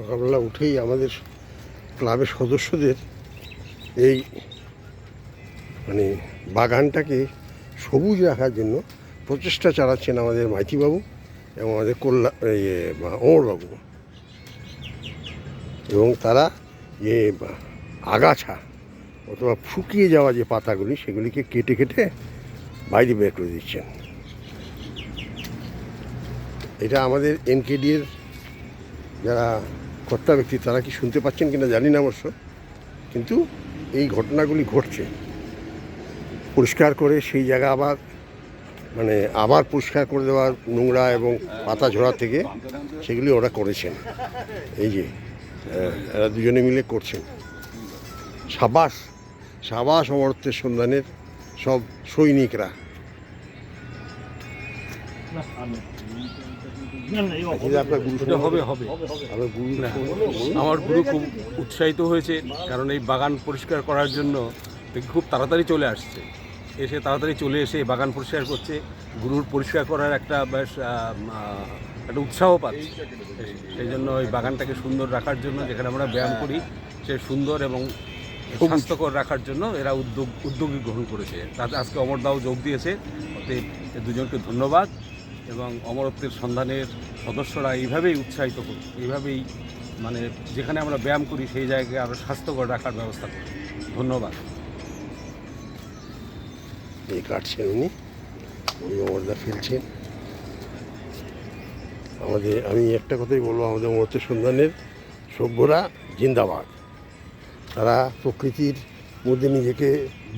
সকালবেলা উঠেই আমাদের ক্লাবের সদস্যদের এই মানে বাগানটাকে সবুজ রাখার জন্য প্রচেষ্টা চালাচ্ছেন আমাদের মাইতিবাবু এবং আমাদের অমরবাবু, এবং তারা যে আগাছা অথবা শুকিয়ে যাওয়া যে পাতাগুলি সেগুলিকে কেটে কেটে বাইরে বের করে দিচ্ছেন। এটা আমাদের এনকেডির যারা কর্তা ব্যক্তি তারা কি শুনতে পাচ্ছেন কিনা জানি না অবশ্য, কিন্তু এই ঘটনাগুলি ঘটছে। পরিষ্কার করে সেই জায়গা আবার পরিষ্কার করে দেওয়া নোংরা এবং পাতা ঝরা থেকে সেগুলি ওরা করেছেন। এই যে এরা দুজনে মিলে করছেন। সাবাস সাবাস অমরত্বের সন্ধানের সব সৈনিকরা। আমার গুরু খুব উৎসাহিত হয়েছে, কারণ এই বাগান পরিষ্কার করার জন্য খুব তাড়াতাড়ি চলে আসছে, তাড়াতাড়ি চলে এসে বাগান পরিষ্কার করছে। গুরুর পরিষ্কার করার একটা একটা উৎসাহ পাচ্ছে। সেই জন্য ওই বাগানটাকে সুন্দর রাখার জন্য, যেখানে আমরা ব্যায়াম করি সে সুন্দর এবং স্বাস্থ্যকর রাখার জন্য এরা উদ্যোগী গ্রহণ করেছে। তাতে আজকে অমরদাও যোগ দিয়েছে, ওতে দুজনকে ধন্যবাদ। এবং অমরত্বের সন্ধানের সদস্যরা এইভাবেই উৎসাহিত করুন, এইভাবেই যেখানে আমরা ব্যায়াম করি সেই জায়গায় আরও স্বাস্থ্যকর রাখার ব্যবস্থা করি। ধন্যবাদ। এই কাটছেন উনি, অমরদা ফেলছেন। আমি একটা কথাই বলবো, আমাদের অমরত্বের সন্ধানের সভ্যরা জিন্দাবাদ। তারা প্রকৃতির মধ্যে নিজেকে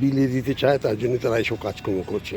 বিলিয়ে দিতে চায়, তার জন্য তারা এইসব কাজকর্ম করছে।